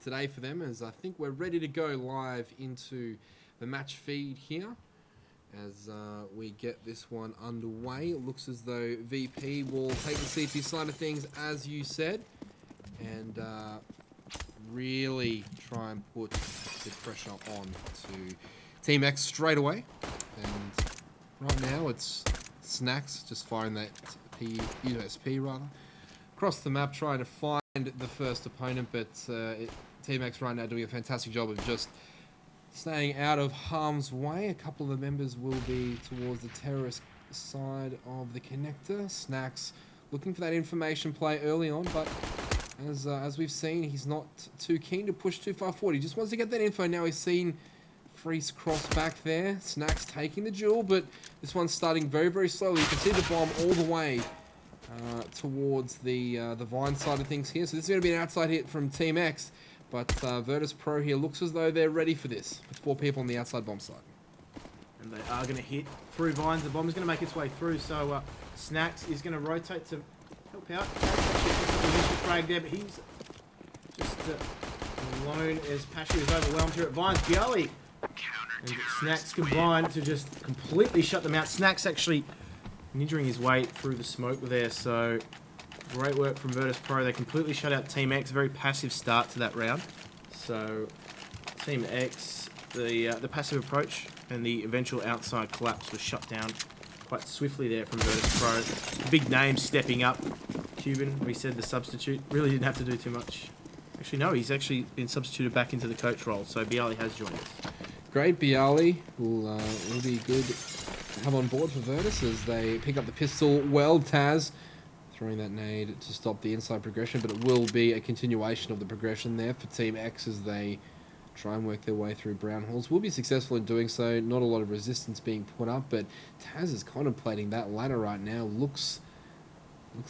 today for them, as I think we're ready to go live into the match feed here as we get this one underway. It looks as though VP will take the CT side of things, as you said, and really try and put the pressure on to Team X straight away. And right now it's Snacks just firing that USP rather across the map, trying to find the first opponent, but Team X right now doing a fantastic job of just staying out of harm's way. A couple of the members will be towards the terrorist side of the connector. Snacks looking for that information play early on, but as we've seen, he's not too keen to push too far forward. He just wants to get that info. Now he's seen Freeze cross back there. Snacks taking the duel, but this one's starting very, very slowly. You can see the bomb all the way towards the Vine side of things here. So this is going to be an outside hit from Team X, but Virtus.Pro here looks as though they're ready for this, with 4 people on the outside bomb side. And they are going to hit through Vines. The bomb is going to make its way through, so Snacks is going to rotate to help out. Initial frag there, but he's just alone as Pashu is overwhelmed here at Vines. Bialy and Snacks combined to just completely shut them out. Snacks actually ninjaing his way through the smoke there, so great work from Virtus.Pro. They completely shut out Team X. Very passive start to that round. So Team X, the passive approach and the eventual outside collapse was shut down quite swiftly there from Virtus.Pro. Big name stepping up. Cuban, we said the substitute, really didn't have to do too much. Actually, no, he's actually been substituted back into the coach role, so Bialy has joined us. Great, Bialy will be good to have on board for Virtus as they pick up the pistol well. Taz throwing that nade to stop the inside progression, but it will be a continuation of the progression there for Team X as they try and work their way through brown halls. Will be successful in doing so. Not a lot of resistance being put up, but Taz is contemplating that ladder right now. Looks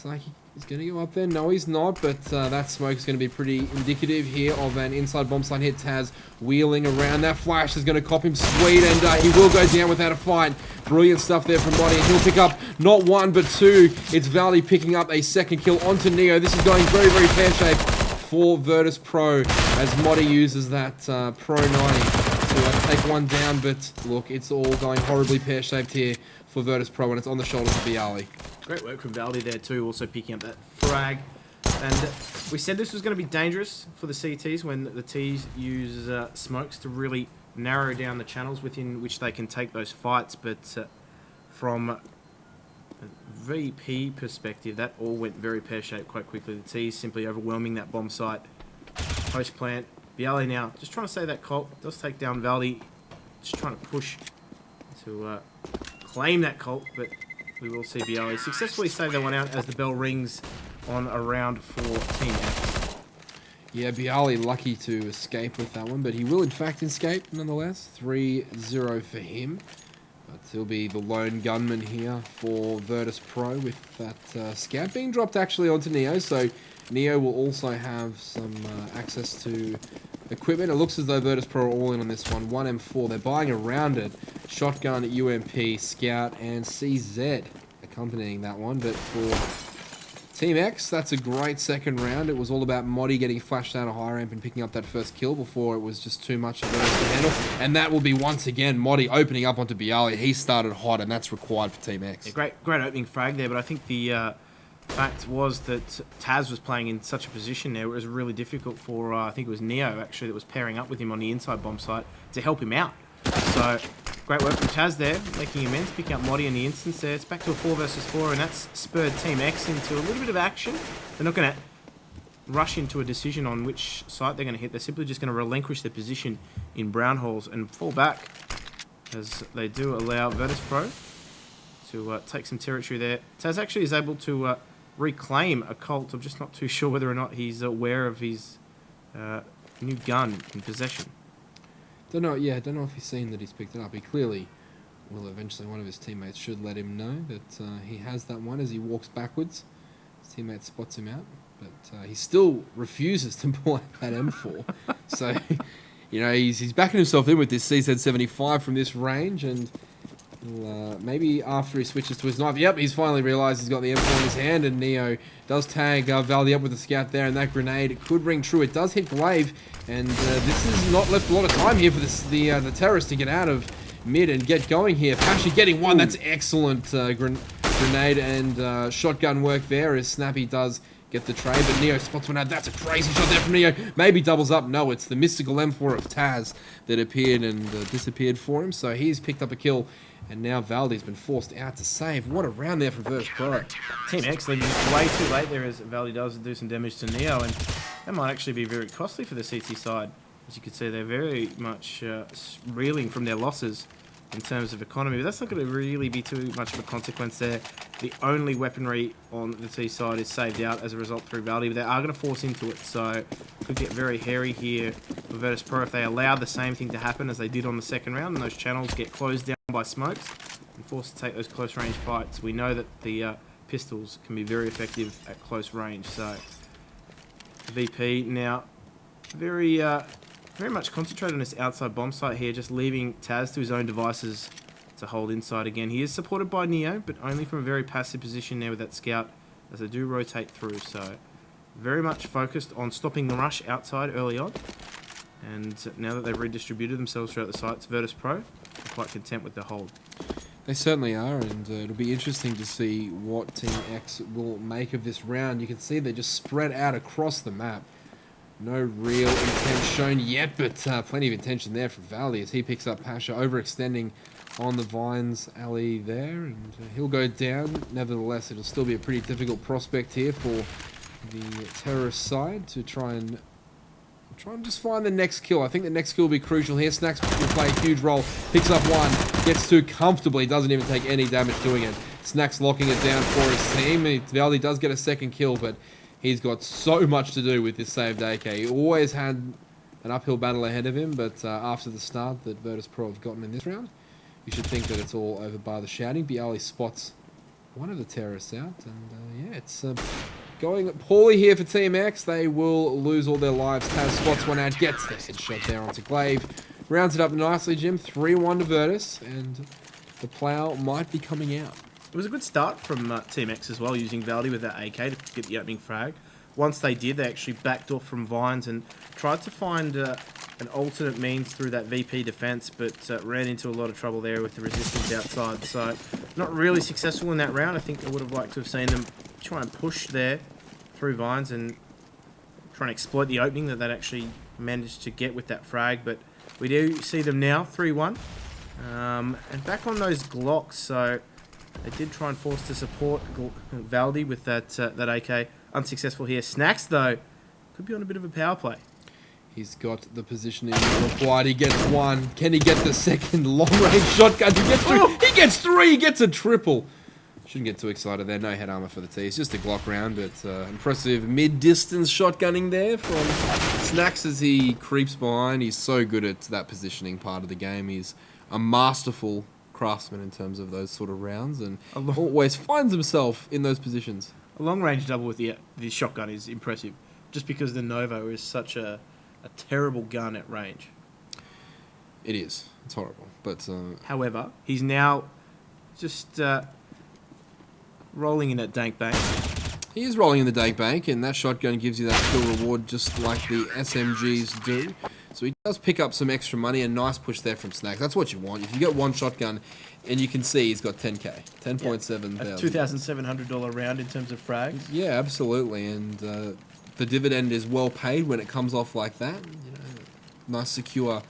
like he's going to go up there. No, he's not, but that smoke is going to be pretty indicative here of an inside bomb side hit. Taz wheeling around. That flash is going to cop him sweet, and he will go down without a fight. Brilliant stuff there from Modi, and he'll pick up not 1, but 2. It's Valley picking up a second kill onto Neo. This is going very, very pear-shaped for Virtus.Pro as Modi uses that Pro 90 to take one down, but look, it's all going horribly pear-shaped here for Virtus.Pro, and it's on the shoulders of Bialy. Great work from Valdi there too, also picking up that frag. And we said this was going to be dangerous for the CTs when the Ts use smokes to really narrow down the channels within which they can take those fights. But from a VP perspective, that all went very pear-shaped quite quickly. The Ts simply overwhelming that bomb site. Post-plant. Bialy now just trying to save that Colt. Does take down Valdi. Just trying to push to claim that Colt, but we will see Bialy successfully save that one out as the bell rings on a round for Team X. Yeah, Bialy lucky to escape with that one, but he will in fact escape nonetheless. 3-0 for him. But he'll be the lone gunman here for Virtus.Pro with that scout being dropped actually onto Neo, so Neo will also have some access to equipment. It looks as though Virtus.Pro are all in on this one. 1M4, they're buying around it. Shotgun, UMP, Scout, and CZ accompanying that one. But for Team X, that's a great second round. It was all about Modi getting flashed out of high ramp and picking up that first kill before it was just too much of Virtus to handle. And that will be once again Modi opening up onto Bialy. He started hot, and that's required for Team X. Yeah, great opening frag there, but I think the fact was that Taz was playing in such a position there. It was really difficult for, I think it was Neo actually that was pairing up with him on the inside bomb site to help him out. So great work from Taz there, making amends, picking up Modi in the instance there. It's back to a 4 versus 4, and that's spurred Team X into a little bit of action. They're not going to rush into a decision on which site they're going to hit. They're simply just going to relinquish their position in brown halls and fall back, as they do allow Virtus.Pro to take some territory there. Taz actually is able to reclaim a Colt. I'm just not too sure whether or not he's aware of his new gun in possession. Don't know if he's seen that he's picked it up. He clearly will eventually. One of his teammates should let him know that he has that one as he walks backwards. His teammate spots him out, but he still refuses to pull out that M4. So, you know, he's backing himself in with this CZ75 from this range, and Maybe after he switches to his knife. Yep, he's finally realised he's got the M4 in his hand, and Neo does tag Valdi up with the scout there, and that grenade could ring true. It does hit Glaive, and this is not left a lot of time here for the terrorist to get out of mid and get going here. Pasha getting one. That's excellent grenade and shotgun work there as Snappy does get the trade, but Neo spots one out. That's a crazy shot there from Neo. Maybe doubles up. No, it's the mystical M4 of Taz that appeared and disappeared for him, so he's picked up a kill. And now Valdi's been forced out to save. What a round there from Virtus.Pro. Team X leaving way too late there as Valdi does do some damage to Neo, and that might actually be very costly for the CT side. As you can see, they're very much reeling from their losses in terms of economy, but that's not going to really be too much of a consequence there. The only weaponry on the T side is saved out as a result through Valdi, but they are going to force into it, so it could get very hairy here for Virtus.Pro if they allow the same thing to happen as they did on the second round, and those channels get closed down by smokes and forced to take those close range fights. We know that the pistols can be very effective at close range, so VP now very much concentrated on this outside bomb site here, just leaving Taz to his own devices to hold inside again. He is supported by Neo, but only from a very passive position there with that scout as they do rotate through, so very much focused on stopping the rush outside early on. And now that they've redistributed themselves throughout the sites, Virtus.Pro are quite content with the hold. They certainly are, and it'll be interesting to see what Team X will make of this round. You can see they're just spread out across the map. No real intent shown yet, but plenty of intention there from Valdi as he picks up Pasha, overextending on the Vines alley there, and he'll go down. Nevertheless, it'll still be a pretty difficult prospect here for the terrorist side to try and just find the next kill. I think the next kill will be crucial here. Snacks will play a huge role. Picks up one, gets two comfortably, doesn't even take any damage doing it. Snacks locking it down for his team. Valdi does get a second kill, but he's got so much to do with this saved AK. He always had an uphill battle ahead of him, but after the start that Virtus.Pro have gotten in this round, you should think that it's all over by the shouting. Bialy spots one of the terrorists out, and yeah, it's going poorly here for Team X. They will lose all their lives. Taz spots one out, gets the headshot there onto Glaive. Rounds it up nicely, Jim. 3-1 to Virtus, and the plow might be coming out. It was a good start from Team X as well, using Valdi with that AK to get the opening frag. Once they did, they actually backed off from Vines and tried to find an alternate means through that VP defense, but ran into a lot of trouble there with the resistance outside. So not really successful in that round. I think I would have liked to have seen them try and push there through Vines and try and exploit the opening that they'd actually managed to get with that frag. But we do see them now, 3-1. And back on those Glocks, so they did try and force to support Valdi with that AK. Unsuccessful here. Snacks, though, could be on a bit of a power play. He's got the positioning required. He gets one. Can he get the second long-range shotgun? He gets three. He gets three. He gets a triple. Shouldn't get too excited there. No head armor for the T. It's just a Glock round, but impressive mid-distance shotgunning there from Snacks as he creeps behind. He's so good at that positioning part of the game. He's a masterful craftsman in terms of those sort of rounds, and always finds himself in those positions. A long-range double with the shotgun is impressive, just because the Novo is such a terrible gun at range. It is. It's horrible. But however, he's now just rolling in that dank bank. He is rolling in the dank bank, and that shotgun gives you that kill reward just like the SMGs do. So he does pick up some extra money. A nice push there from Snacks. That's what you want. If you get one shotgun, and you can see he's got 10k, 10.7 thousand. A $2,700 round in terms of frags. Yeah, absolutely. And the dividend is well paid when it comes off like that. You know, nice secure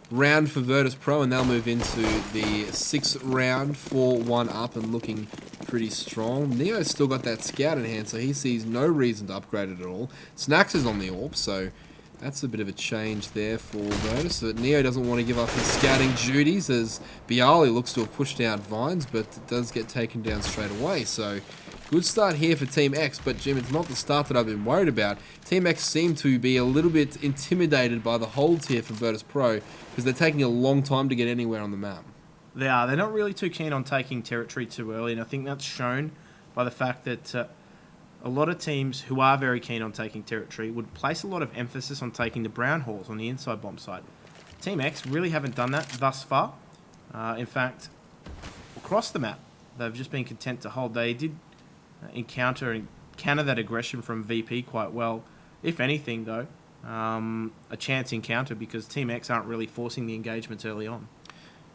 round for Virtus.Pro, and they'll move into the 6th round, 4-1 up and looking pretty strong. Neo's still got that scout in hand, so he sees no reason to upgrade it at all. Snacks is on the AWP, so that's a bit of a change there for Virtus. So Neo doesn't want to give up his scouting duties as Bialy looks to have pushed out Vines, but it does get taken down straight away. So good start here for Team X, but Jim, it's not the start that I've been worried about. Team X seem to be a little bit intimidated by the holds here from Virtus.Pro because they're taking a long time to get anywhere on the map. They are. They're not really too keen on taking territory too early, and I think that's shown by the fact that a lot of teams who are very keen on taking territory would place a lot of emphasis on taking the brown halls on the inside bomb site. Team X really haven't done that thus far. In fact, across the map, they've just been content to hold. They did encounter that aggression from VP quite well. If anything, though, a chance encounter because Team X aren't really forcing the engagements early on.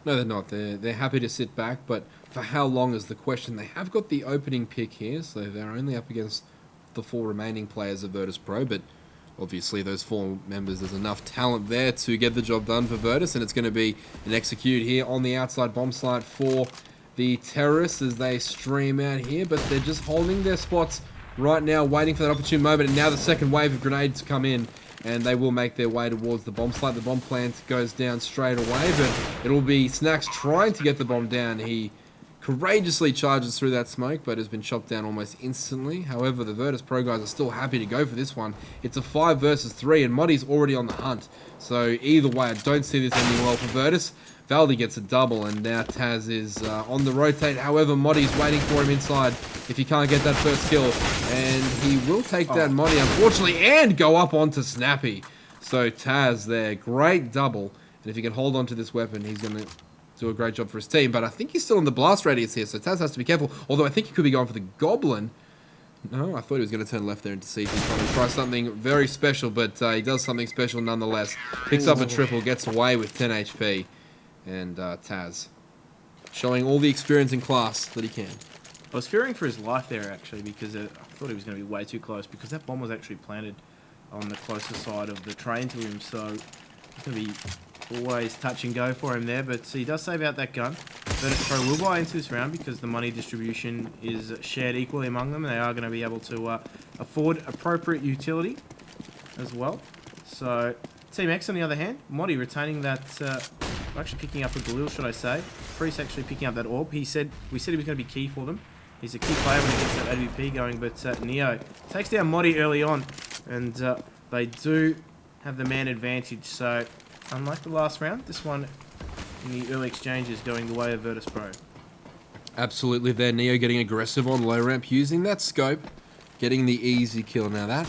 No, they're not. They're happy to sit back, but for how long is the question. They have got the opening pick here, so they're only up against the 4 remaining players of Virtus.Pro, but obviously those 4 members, there's enough talent there to get the job done for Virtus, and it's going to be an execute here on the outside bomb site for the terrorists as they stream out here, but they're just holding their spots right now, waiting for that opportune moment, and now the second wave of grenades come in, and they will make their way towards the bomb site. The bomb plant goes down straight away, but it'll be Snacks trying to get the bomb down. He courageously charges through that smoke, but has been chopped down almost instantly. However, the Virtus.Pro guys are still happy to go for this one. It's a 5 versus 3, and Moddy's already on the hunt. So either way, I don't see this ending well for Virtus. Valdi gets a double, and now Taz is on the rotate. However, Moddy's waiting for him inside if he can't get that first kill. And he will take down Moddy, unfortunately, and go up onto Snappy. So Taz there, great double. And if he can hold on to this weapon, he's going to do a great job for his team. But I think he's still in the blast radius here, so Taz has to be careful. Although I think he could be going for the Goblin. No, I thought he was going to turn left there into CT, trying to try something very special, but he does something special nonetheless. Picks up a triple, gets away with 10 HP. And Taz showing all the experience and class that he can. I was fearing for his life there, actually, because I thought he was going to be way too close, because that bomb was actually planted on the closer side of the train to him, so it's going to be always touch and go for him there, but he does save out that gun. Virtus.Pro will buy into this round because the money distribution is shared equally among them, and they are going to be able to afford appropriate utility as well. So Team X, on the other hand, Moddy retaining that, actually picking up a Galil, should I say. Priest actually picking up that orb. We said he was going to be key for them. He's a key player when he gets that AWP going, but Neo takes down Moddy early on, and they do have the man advantage. So unlike the last round, this one in the early exchanges going the way of Virtus.Pro. Absolutely there, Neo getting aggressive on low ramp, using that scope, getting the easy kill. Now that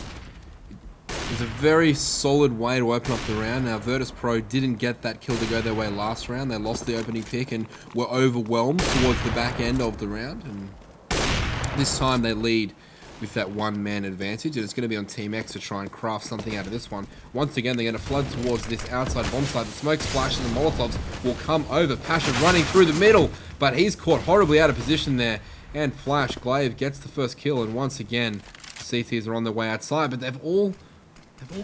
is a very solid way to open up the round. Now Virtus.Pro didn't get that kill to go their way last round. They lost the opening pick and were overwhelmed towards the back end of the round. And this time they lead with that 1-man advantage, and it's going to be on Team X to try and craft something out of this one. Once again, they're going to flood towards this outside bomb site. The smoke splash and the Molotovs will come over. Passion running through the middle, but he's caught horribly out of position there. And Flash, Glaive gets the first kill, and once again, CTs are on their way outside, but they've all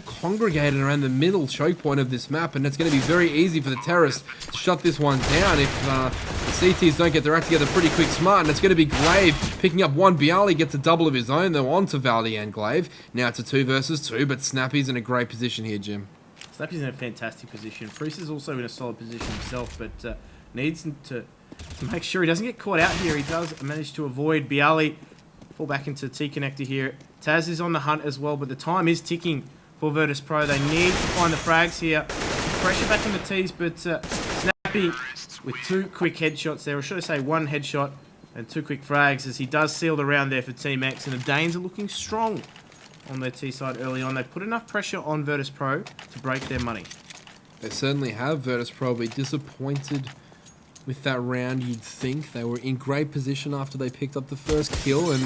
congregated around the middle choke point of this map, and it's going to be very easy for the terrorists to shut this one down if the CTs don't get their act together pretty quick smart, and it's going to be Glaive picking up one. Bialy gets a double of his own, though, onto Valdi and Glaive. Now it's a 2 versus 2, but Snappy's in a great position here, Jim. Snappy's in a fantastic position. Priest is also in a solid position himself, but needs to make sure he doesn't get caught out here. He does manage to avoid Bialy. Fall back into T-connector here. Taz is on the hunt as well, but the time is ticking for Virtus.Pro. They need to find the frags here. Pressure back on the T's, but Snappy with 2 quick headshots there, or should I say 1 headshot and 2 quick frags, as he does seal the round there for Team X, and the Danes are looking strong on their T side early on. They put enough pressure on Virtus.Pro to break their money. They certainly have. Virtus.Pro be disappointed with that round, you'd think. They were in great position after they picked up the first kill, and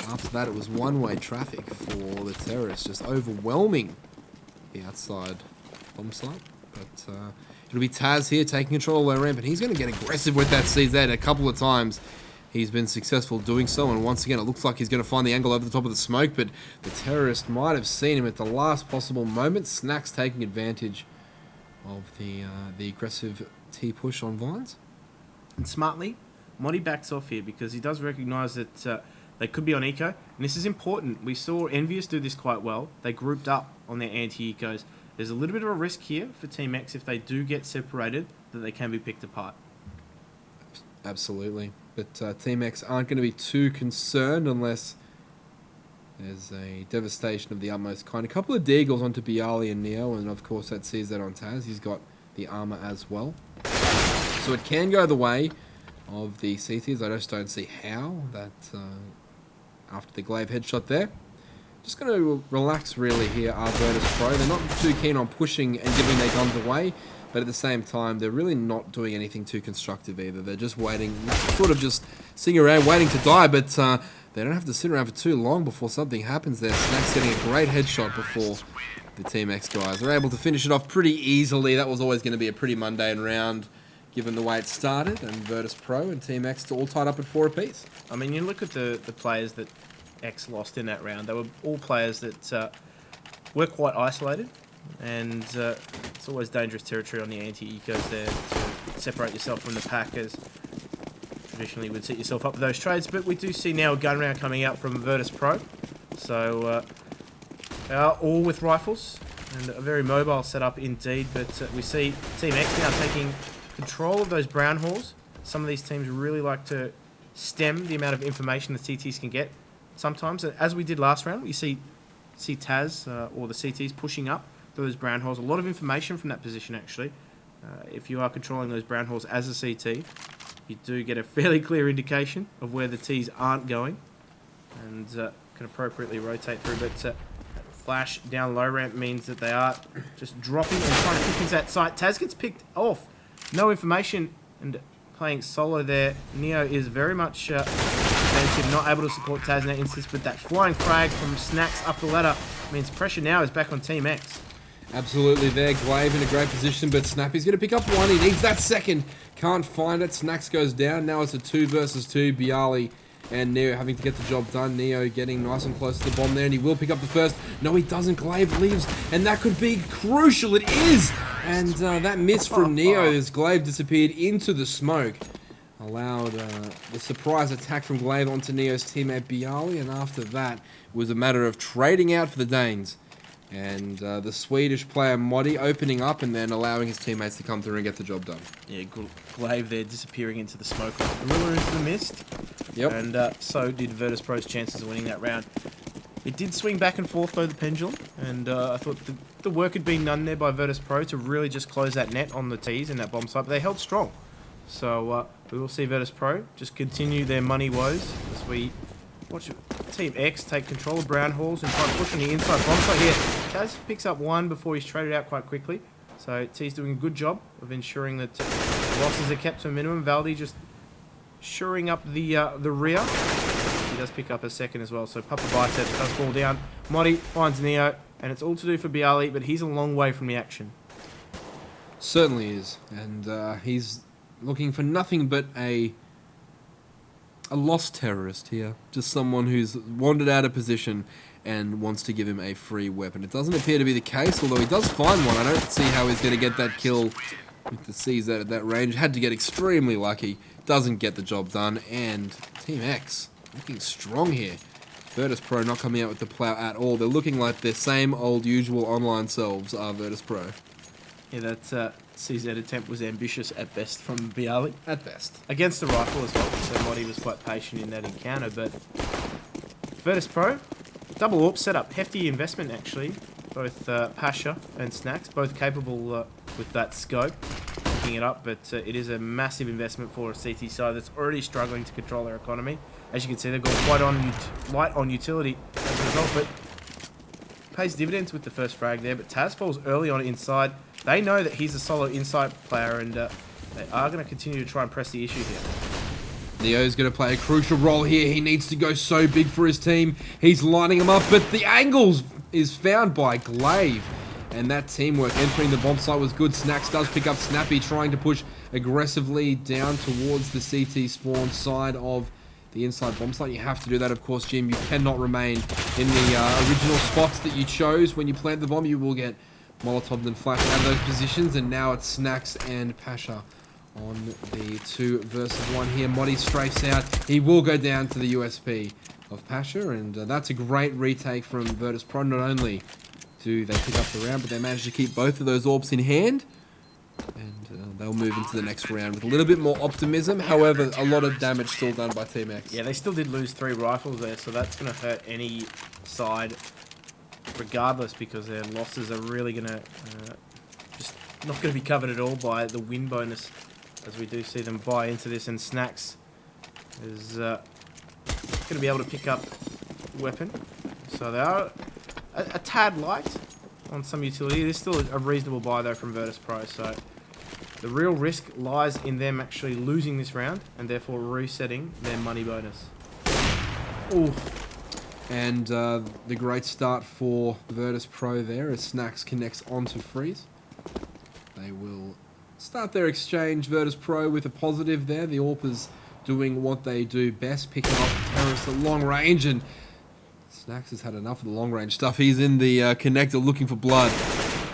after that it was one-way traffic for the terrorists, just overwhelming the outside bomb site. But it'll be Taz here taking control of low ramp, and he's going to get aggressive with that CZ a couple of times. He's been successful doing so, and once again it looks like he's going to find the angle over the top of the smoke, but the terrorist might have seen him at the last possible moment. Snacks taking advantage of the aggressive T-push on Vines. And smartly, Moddy backs off here because he does recognise that they could be on eco, and this is important. We saw Envious do this quite well. They grouped up on their anti-ecos. There's a little bit of a risk here for Team X if they do get separated, that they can be picked apart. Absolutely. But Team X aren't going to be too concerned unless there's a devastation of the utmost kind. A couple of deagles onto Bialy and Neo, and of course that sees that on Taz. He's got the armor as well. So it can go the way of the CTs. I just don't see how that after the Glaive headshot there. just going to relax really here are Virtus.Pro. They're not too keen on pushing and giving their guns away, but at the same time, they're really not doing anything too constructive either. They're just waiting, sort of just sitting around waiting to die, but they don't have to sit around for too long before something happens there. Snack's getting a great headshot before the Team X guys are able to finish it off pretty easily. That was always going to be a pretty mundane round, given the way it started, and Virtus.Pro and Team X all tied up at 4 apiece. I mean, you look at the players that X lost in that round. They were all players that were quite isolated, and it's always dangerous territory on the anti-ecos there to separate yourself from the pack, as traditionally you would set yourself up with those trades. But we do see now a gun round coming out from Virtus.Pro, so they are all with rifles and a very mobile setup indeed. But we see Team X now taking control of those brown halls. Some of these teams really like to stem the amount of information the CTs can get sometimes. As we did last round, we see Taz or the CTs pushing up those brown holes. A lot of information from that position, actually. If you are controlling those brown holes as a CT, you do get a fairly clear indication of where the Ts aren't going, and can appropriately rotate through. But flash down low ramp means that they are just dropping and trying to pick into that site. Taz gets picked off. No information, and playing solo there. Neo is very much defensive, not able to support Taz in that instance, but that flying frag from Snacks up the ladder means pressure now is back on Team X. Absolutely there, Glaive in a great position, but Snappy's going to pick up one. He needs that second. Can't find it. Snacks goes down. Now it's a 2 versus 2. Bialy and Neo having to get the job done. Neo getting nice and close to the bomb there, and he will pick up the first. No, he doesn't. Glaive leaves, and that could be crucial. It is! And that miss from Neo as Glaive disappeared into the smoke allowed the surprise attack from Glaive onto Neo's teammate Bialy, and after that it was a matter of trading out for the Danes. And the Swedish player Modi opening up and then allowing his teammates to come through and get the job done. Yeah, Glaive there disappearing into the smoke, Gorilla into the mist. Yep. And so did Virtus.Pro's chances of winning that round. It did swing back and forth though, the pendulum, and I thought the work had been done there by Virtus.Pro to really just close that net on the Ts in that bomb site, but they held strong. So we will see Virtus.Pro just continue their money woes as we watch Team X take control of brown halls and try to push on the inside bomb site here. Taz picks up one before he's traded out quite quickly. So T's doing a good job of ensuring that losses are kept to a minimum. Valdi just shoring up the rear. He does pick up a second as well. So Papa Biceps does fall down. Modi finds Neo, and it's all to do for Bialy, but he's a long way from the action. Certainly is, and he's looking for nothing but a lost terrorist here. Just someone who's wandered out of position and wants to give him a free weapon. It doesn't appear to be the case, although he does find one. I don't see how he's going to get that kill with the CZ at that range. Had to get extremely lucky. Doesn't get the job done, and Team X looking strong here. Virtus.Pro not coming out with the plow at all. They're looking like their same old usual online selves are Virtus.Pro. Yeah, that CZ attempt was ambitious at best from Bialy. At best. Against the rifle as well, so Modi was quite patient in that encounter, but Virtus.Pro, double AWP setup, hefty investment actually. Both Pasha and Snacks, both capable with that scope, picking it up, but it is a massive investment for a CT side that's already struggling to control their economy. As you can see, they've gone quite light on utility as a result, but pays dividends with the first frag there. But Taz falls early on inside. They know that he's a solo inside player, and they are going to continue to try and press the issue here. Neo's going to play a crucial role here. He needs to go so big for his team. He's lining them up, but the angles is found by Glaive. And that teamwork entering the bomb site was good. Snacks does pick up Snappy, trying to push aggressively down towards the CT spawn side of the inside bomb site. You have to do that, of course, Jim. You cannot remain in the original spots that you chose. When you plant the bomb, you will get Molotov and flash out of those positions. And now it's Snacks and Pasha on the 2 versus 1 here. Modi strafes out. He will go down to the USP of Pasha, and that's a great retake from Virtus.Pro. Not only do they pick up the round, but they manage to keep both of those AWPs in hand, and they'll move into the next round with a little bit more optimism. However, a lot of damage still done by Team X. Yeah, they still did lose 3 rifles there, so that's going to hurt any side regardless, because their losses are really going to just not going to be covered at all by the win bonus, as we do see them buy into this. And Snacks is going to be able to pick up weapon, so So they are a tad light on some utility. There's still a reasonable buy though from Virtus.Pro. So the real risk lies in them actually losing this round and therefore resetting their money bonus. Ooh. And the great start for Virtus.Pro there as Snacks connects onto Freeze. They will start their exchange, Virtus.Pro, with a positive there. The AWPers doing what they do best, picking off the terrorists at long range, and Snacks has had enough of the long range stuff. He's in the connector looking for blood.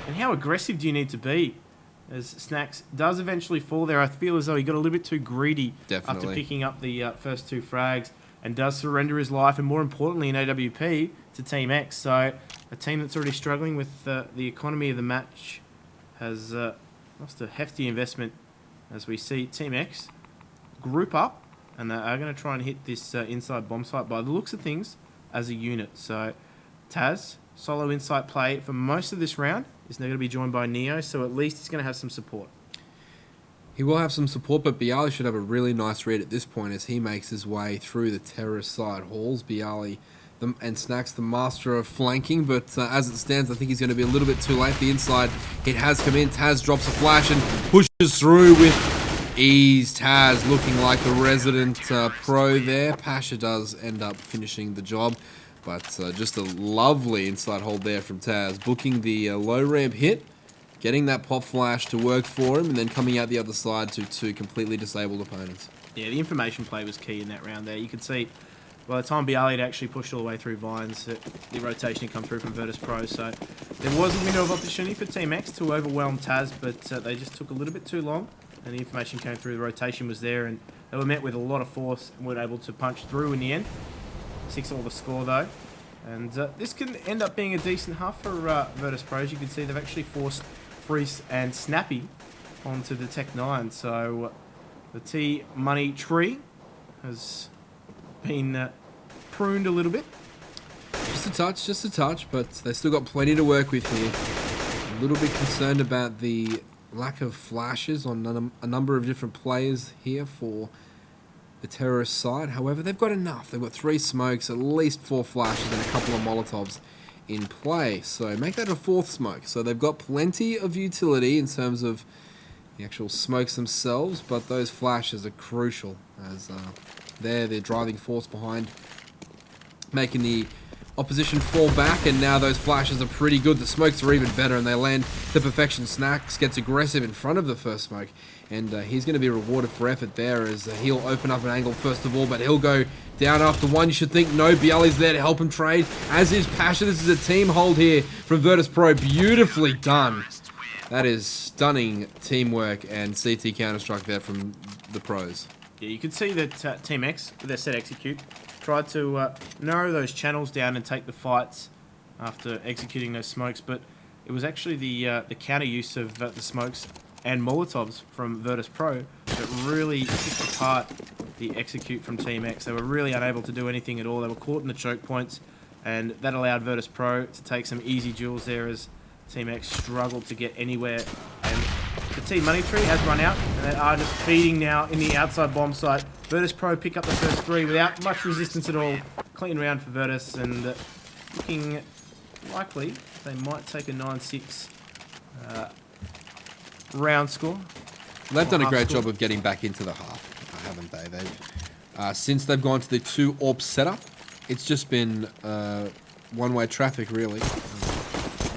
And how aggressive do you need to be? As Snacks does eventually fall there, I feel as though he got a little bit too greedy after picking up the first 2 frags, and does surrender his life, and more importantly in AWP, to Team X. So a team that's already struggling with the economy of the match has lost a hefty investment, as we see Team X group up, and they are going to try and hit this inside bomb site by the looks of things as a unit. So Taz, solo inside play for most of this round, is now going to be joined by Neo, so at least he's going to have some support. He will have some support, but Bialy should have a really nice read at this point as he makes his way through the terrorist side halls. Bialy and Snacks, the master of flanking, but as it stands, I think he's going to be a little bit too late. The inside hit has come in. Taz drops a flash and pushes through with ease. Taz looking like the resident pro there. Pasha does end up finishing the job, but just a lovely inside hold there from Taz, booking the low ramp hit, getting that pop flash to work for him, and then coming out the other side to 2 completely disabled opponents. Yeah, the information play was key in that round there. You could see by the time Bialy had actually pushed all the way through Vines, the rotation had come through from Virtus.Pro. So there was a window of opportunity for Team X to overwhelm Taz, but they just took a little bit too long, and the information came through, the rotation was there, and they were met with a lot of force and were able to punch through in the end. 6-all the score though. And this can end up being a decent half for Virtus.Pro. As you can see, they've actually forced Freeze and Snappy onto the Tech 9. So the T money tree has been pruned a little bit. Just a touch, but they've still got plenty to work with here. A little bit concerned about the lack of flashes on a number of different players here for the terrorist side. However, they've got enough. They've got 3 smokes, at least 4 flashes, and a couple of Molotovs in play. So make that a 4th smoke. So they've got plenty of utility in terms of the actual smokes themselves, but those flashes are crucial as they're the driving force behind making the opposition fall back, and now those flashes are pretty good. The smokes are even better, and they land to perfection. Snacks gets aggressive in front of the first smoke, and he's going to be rewarded for effort there as he'll open up an angle first of all, but he'll go down after one. You should think no, Bialy's there to help him trade, as is Pasha. This is a team hold here from Virtus.Pro. Beautifully done. That is stunning teamwork and CT Counter-Strike there from the pros. Yeah, you can see that Team X, with their set execute, tried to narrow those channels down and take the fights after executing those smokes, but it was actually the counter use of the smokes and Molotovs from Virtus.Pro that really picked apart the execute from Team X. They were really unable to do anything at all. They were caught in the choke points, and that allowed Virtus.Pro to take some easy duels there as Team X struggled to get anywhere. And the Team Money Tree has run out, and they are just feeding now in the outside bomb site. Virtus.Pro pick up the first 3 without much resistance at all. Clean round for Virtus, and looking likely they might take a 9-6 round score. They've done a great job of getting back into the half, haven't they? They've since they've gone to the 2 AWP setup, it's just been one-way traffic really.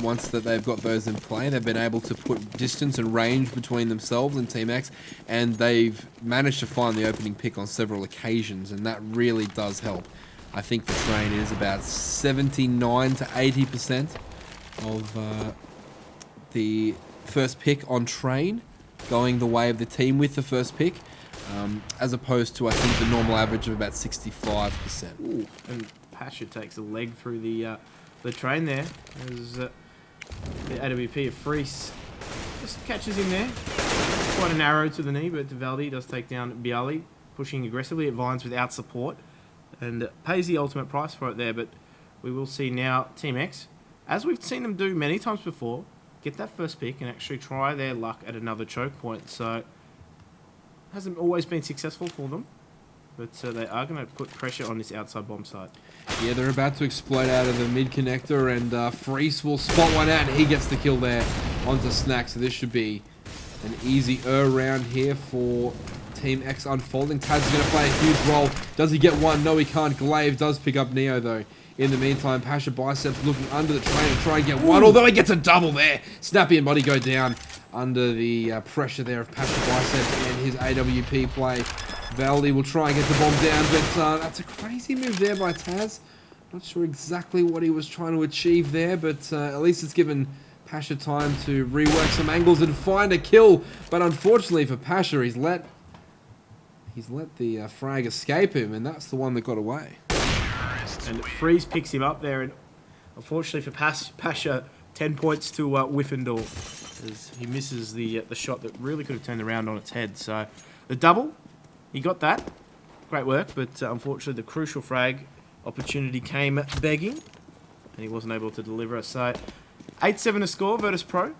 Once that they've got those in play, they've been able to put distance and range between themselves and Team X, and they've managed to find the opening pick on several occasions, and that really does help. I think the train is about 79 to 80% of the first pick on train going the way of the team with the first pick, as opposed to I think the normal average of about 65%. Ooh, and Pasha takes a leg through the train there. As the AWP of Freeze just catches in there. Quite an arrow to the knee, but Valdi does take down Bialy, pushing aggressively at Vines without support, and pays the ultimate price for it there. But we will see now Team X, as we've seen them do many times before, get that first pick and actually try their luck at another choke point. So hasn't always been successful for them, But they are going to put pressure on this outside bomb site. Yeah, they're about to explode out of the mid connector, and Freeze will spot one out, and he gets the kill there onto Snack. So this should be an easy round here for Team X unfolding. Tad's going to play a huge role. Does he get one? No, he can't. Glaive does pick up Neo, though. In the meantime, Pasha Biceps looking under the train and try and get one, although he gets a double there. Snappy and Buddy go down under the pressure there of Pasha Biceps and his AWP play. Valdi will try and get the bomb down, but that's a crazy move there by Taz. Not sure exactly what he was trying to achieve there, but at least it's given Pasha time to rework some angles and find a kill. But unfortunately for Pasha, he's let the frag escape him, and that's the one that got away. And Freeze picks him up there, and unfortunately for Pasha, 10 points to Whiffendor, as he misses the shot that really could have turned around on its head. So the double, he got that. Great work, but unfortunately the crucial frag opportunity came begging, and he wasn't able to deliver. So 8-7 to score, Virtus.Pro.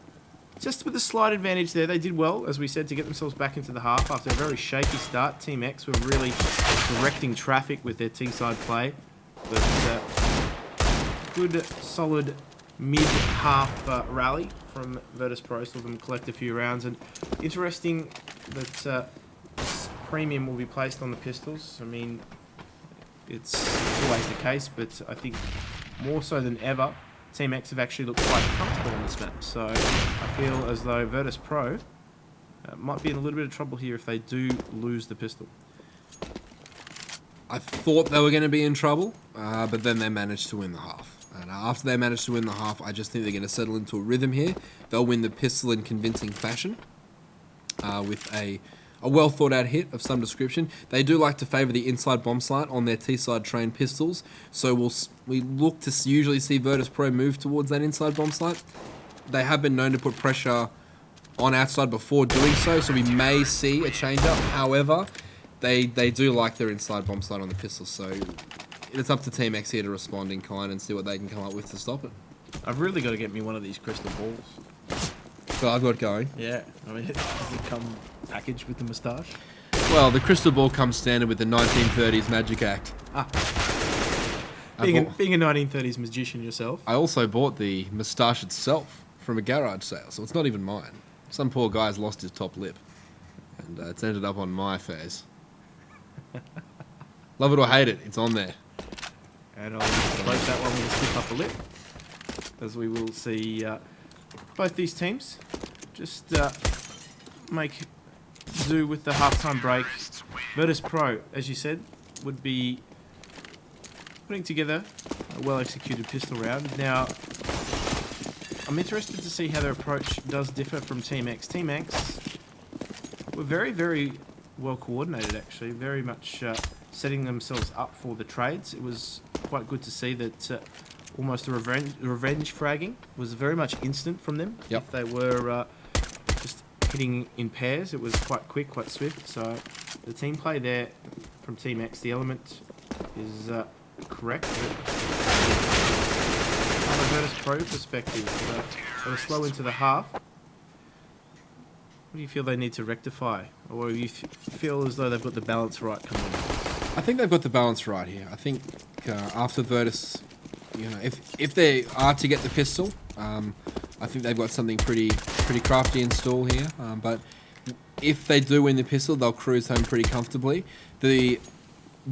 Just with a slight advantage there. They did well, as we said, to get themselves back into the half after a very shaky start. Team X were really directing traffic with their T-side play. But good, solid mid-half rally from Virtus.Pro. Saw them collect a few rounds. And interesting that this premium will be placed on the pistols. I mean, it's always the case, but I think more so than ever, Team X have actually looked quite comfortable in this map. So I feel as though Virtus.Pro might be in a little bit of trouble here if they do lose the pistol. I thought they were going to be in trouble, but then they managed to win the half. And after they managed to win the half, I just think they're going to settle into a rhythm here. They'll win the pistol in convincing fashion with a well thought out hit of some description. They do like to favour the inside bomb site on their T-side trained pistols. So we look to usually see Virtus.Pro move towards that inside bomb site. They have been known to put pressure on outside before doing so we may see a change up. However, they do like their inside bomb site on the pistol, so it's up to Team X here to respond in kind and see what they can come up with to stop it. I've really got to get me one of these crystal balls. So I've got going. Yeah, I mean, does it come packaged with the moustache? Well, the crystal ball comes standard with the 1930s magic act. Being a 1930s magician yourself. I also bought the moustache itself from a garage sale, so it's not even mine. Some poor guy's lost his top lip, and it's ended up on my face. Love it or hate it, it's on there. And I'll replace that one with a stiff upper lip, as we will see both these teams just make do with the halftime break. Virtus.Pro, as you said, would be putting together a well-executed pistol round. Now, I'm interested to see how their approach does differ from Team X. Team X were very, very well coordinated, actually, very much setting themselves up for the trades. It was quite good to see that almost a revenge fragging was very much instant from them. Yep. If they were just hitting in pairs, it was quite quick, quite swift. So the team play there from Team X, the element is correct. From a Virtus.Pro perspective, they were slow into the half. What do you feel they need to rectify? Or you feel as though they've got the balance right coming in? I think they've got the balance right here. I think after Virtus, you know, if they are to get the pistol, I think they've got something pretty crafty in store here. But if they do win the pistol, they'll cruise home pretty comfortably. The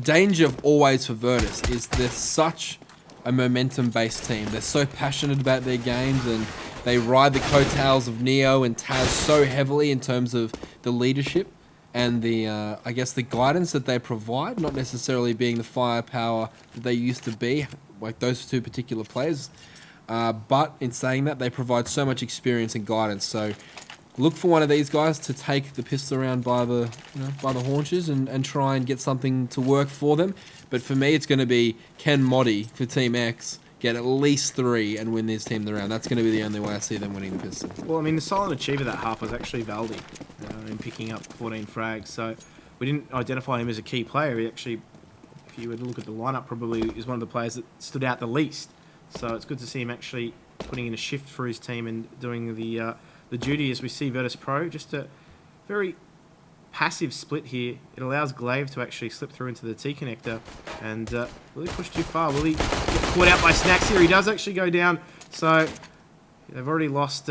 danger of always for Virtus is they're such a momentum-based team. They're so passionate about their games, and they ride the coattails of Neo and Taz so heavily in terms of the leadership and the, I guess, the guidance that they provide, not necessarily being the firepower that they used to be, like those two particular players. But in saying that, they provide so much experience and guidance. So look for one of these guys to take the pistol around by the, by the haunches and try and get something to work for them. But for me, it's going to be Ken Moddy for Team X, get at least 3 and win this team the round. That's going to be the only way I see them winning the pistol. Well, I mean, the silent achiever that half was actually Valdi in picking up 14 frags. So we didn't identify him as a key player. He actually, if you were to look at the lineup, probably is one of the players that stood out the least. So it's good to see him actually putting in a shift for his team and doing the duty as we see Virtus.Pro. Just a very passive split here. It allows Glaive to actually slip through into the T connector. And will he push too far? Will he get caught out by Snacks here? He does actually go down. So they've already lost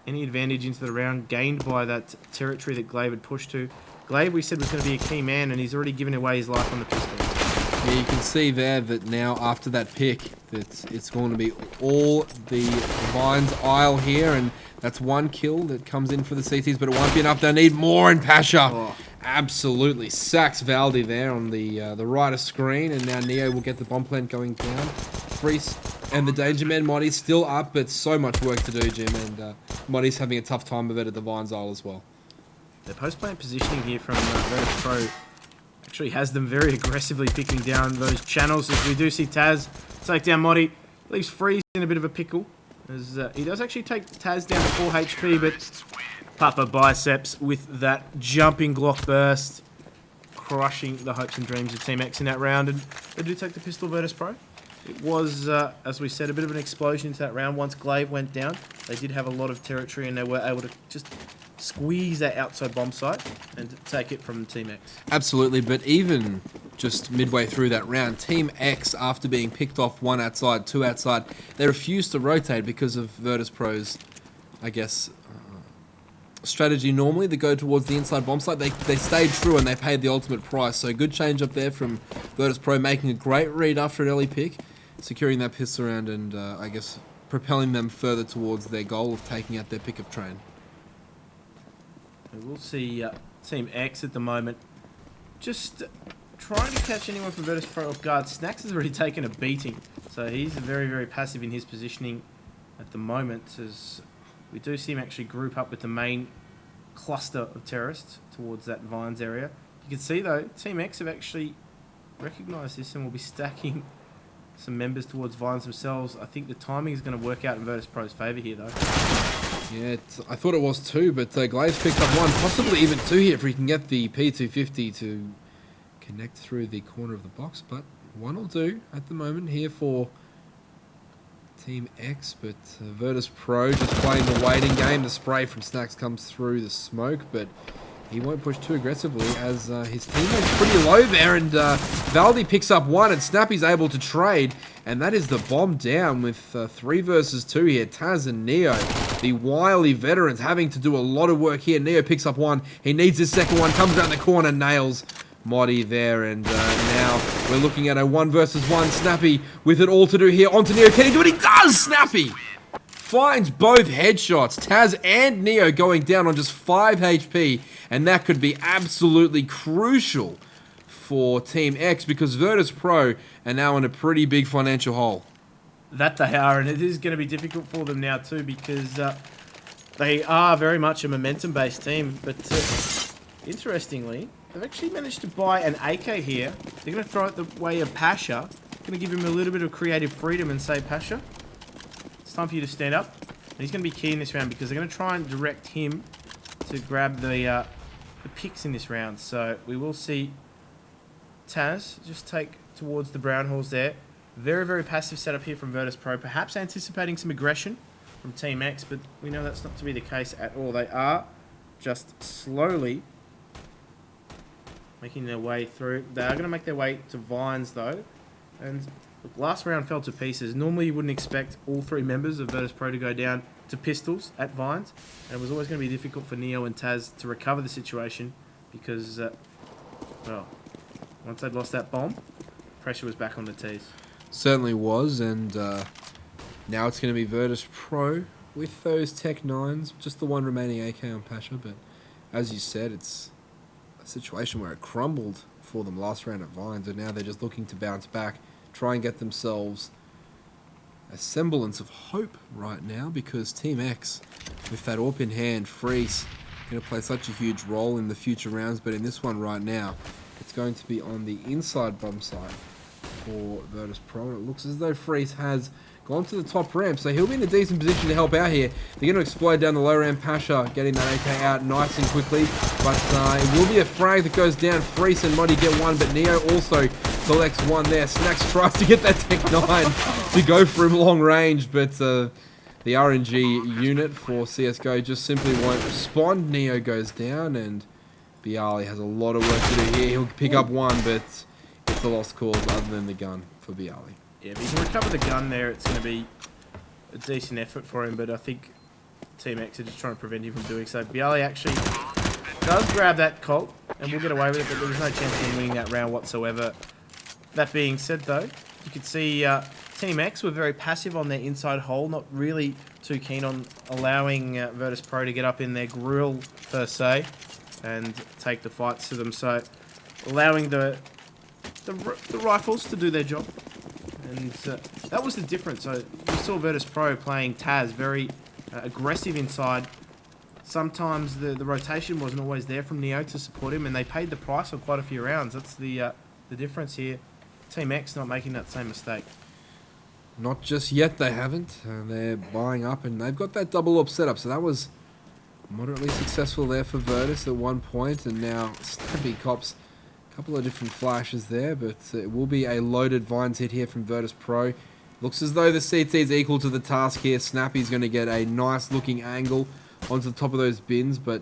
any advantage into the round gained by that territory that Glaive had pushed to. Glaive, we said, was going to be a key man, and he's already given away his life on the pistol. Yeah, you can see there that now after that pick, that it's going to be all the Vines aisle here, and that's one kill that comes in for the CTs, but it won't be enough. They need more, and Pasha absolutely sacks Valdi there on the right of screen, and now Neo will get the bomb plant going down. Freeze and the Danger Man Moddy's still up, but so much work to do, Jim, and Moddy's having a tough time of it at the Vines aisle as well. The post-plant positioning here from Virtus.Pro actually has them very aggressively picking down those channels, as we do see Taz take down Moddy. Leaves Freeze in a bit of a pickle, as he does actually take Taz down to 4 HP, but Papa Biceps with that jumping Glock burst, crushing the hopes and dreams of Team X in that round, and they do take the pistol, Virtus.Pro. It was, as we said, a bit of an explosion into that round. Once Glaive went down, they did have a lot of territory, and they were able to just squeeze that outside bomb site and take it from Team X. Absolutely, but even just midway through that round, Team X, after being picked off 1 outside, 2 outside, they refused to rotate because of Virtus.Pro's, I guess, strategy normally. They go towards the inside bomb site. They stayed true and they paid the ultimate price. So good change up there from Virtus.Pro, making a great read after an early pick, securing that pistol round, and I guess propelling them further towards their goal of taking out their pick of train. We'll see Team X at the moment just trying to catch anyone from Virtus.Pro off guard. Snacks has already taken a beating, so he's very, very passive in his positioning at the moment, as we do see him actually group up with the main cluster of terrorists towards that Vines area. You can see, though, Team X have actually recognised this and will be stacking some members towards Vines themselves. I think the timing is going to work out in Virtus.Pro's favour here, though. Yeah, I thought it was 2, but Glaive's picked up 1, possibly even 2 here if we can get the P250 to connect through the corner of the box, but 1 will do at the moment here for Team X, but Virtus.Pro just playing the waiting game. The spray from Snacks comes through the smoke, but he won't push too aggressively as his teammate's pretty low there, and Valdi picks up 1 and Snappy's able to trade, and that is the bomb down with 3 versus 2 here. Taz and Neo, the wily veterans, having to do a lot of work here. Neo picks up 1. He needs his second one, comes around the corner, nails Moddy there, and now we're looking at a 1 versus 1. Snappy with it all to do here. Onto Neo. Can he do it? He does! Snappy finds both headshots. Taz and Neo going down on just 5 HP, and that could be absolutely crucial for Team X because Virtus.Pro are now in a pretty big financial hole. That they are, and it is going to be difficult for them now too, because they are very much a momentum-based team, but interestingly, they've actually managed to buy an AK here. They're going to throw it the way of Pasha. Going to give him a little bit of creative freedom and say, Pasha, it's time for you to stand up. And he's going to be key in this round because they're going to try and direct him to grab the picks in this round. So we will see Taz just take towards the brown halls there. Very, very passive setup here from Virtus.Pro. Perhaps anticipating some aggression from Team X, but we know that's not to be the case at all. They are just slowly making their way through. They are going to make their way to Vines, though. And look, last round fell to pieces. Normally, you wouldn't expect all 3 members of Virtus.Pro to go down to pistols at Vines. And it was always going to be difficult for Neo and Taz to recover the situation because, well, once they'd lost that bomb, pressure was back on the T's. Certainly was, and now it's going to be Virtus.Pro with those Tech 9s, just the 1 remaining AK on Pasha, but as you said, it's a situation where it crumbled for them last round at Vines, and now they're just looking to bounce back, try and get themselves a semblance of hope right now, because Team X, with that AWP in hand, Freeze, going to play such a huge role in the future rounds, but in this one right now, it's going to be on the inside bomb site for Virtus.Pro, and it looks as though Freeze has gone to the top ramp, so he'll be in a decent position to help out here. They're going to explode down the low ramp. Pasha getting that AK out nice and quickly, but it will be a frag that goes down. Freeze and Moddy get 1, but Neo also collects 1 there. Snacks tries to get that Tech 9 to go for him long range, but the RNG unit for CSGO just simply won't respond. Neo goes down, and Bialy has a lot of work to do here. He'll pick up one, but it's a lost cause other than the gun for Bialy. Yeah, if he can recover the gun there, it's going to be a decent effort for him, but I think Team X are just trying to prevent him from doing so. Bialy actually does grab that Colt, and we'll get away with it, but there's no chance of him winning that round whatsoever. That being said, though, you could see Team X were very passive on their inside hole, not really too keen on allowing Virtus.Pro to get up in their grill, per se, and take the fights to them. So, allowing the rifles to do their job. And that was the difference. So, we saw Virtus.Pro playing Taz very aggressive inside. Sometimes the rotation wasn't always there from Neo to support him, and they paid the price on quite a few rounds. That's the difference here. Team X not making that same mistake. Not just yet, they haven't. They're buying up, and they've got that double up setup. So that was moderately successful there for Virtus at one point, and now Snappy cops a couple of different flashes there, but it will be a loaded Vines hit here from Virtus.Pro. Looks as though the CT is equal to the task here. Snappy's going to get a nice looking angle onto the top of those bins, but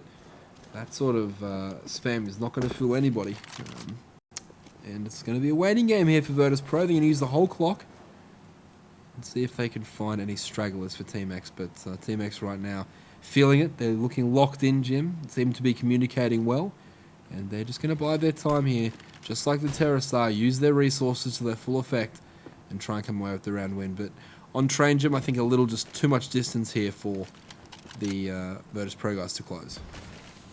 that sort of spam is not going to fool anybody. And it's going to be a waiting game here for Virtus.Pro. They're going to use the whole clock and see if they can find any stragglers for Team X. But Team X right now feeling it. They're looking locked in, Jim. Seem to be communicating well. And they're just going to bide their time here, just like the TerraStar. Use their resources to their full effect and try and come away with the round win. But on train, Jim, I think a little just too much distance here for the Virtus.Pro guys to close.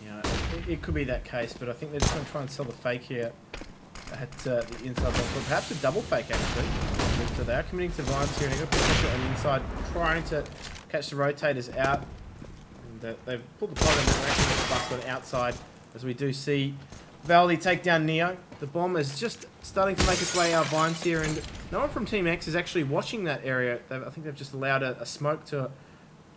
Yeah, it could be that case, but I think they're just going to try and sell the fake here at the inside box, or perhaps a double fake actually. So they are committing to Vines here, and they've got potential on the inside, trying to catch the rotators out. And they've pulled the plug and they're actually going to bust on the outside, as we do see Valdi take down Neo. The bomb is just starting to make its way out Vines here, and no one from Team X is actually watching that area. I think they've just allowed a smoke to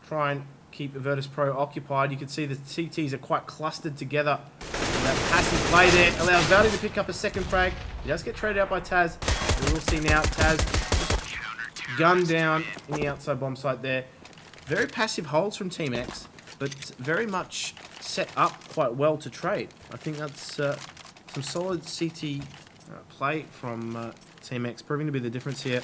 try and keep Virtus.Pro occupied. You can see the CTs are quite clustered together. That passive play there allows Valdi to pick up a second frag. He does get traded out by Taz. We will see now Taz gunned down in the outside bomb site there. Very passive holds from Team X, but very much set up quite well to trade. I think that's some solid CT play from Team X, proving to be the difference here.